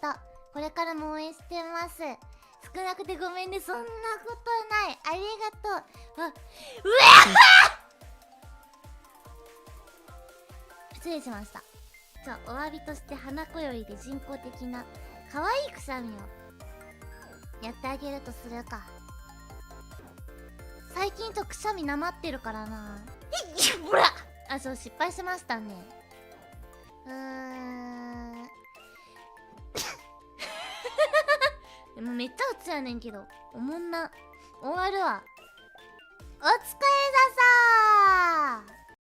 とこれからも応援してます。少なくてごめんね。そんなことない。ありがとう。うわ失礼しました。じゃあお詫びとして花子よりで人工的な可愛いくしゃみをやってあげるとするか。最近くしゃみなまってるからな。ほらあ、そう、失敗しましたね。でもめっちゃうつやねんけど、おもんな。終わるわ。お疲れださー。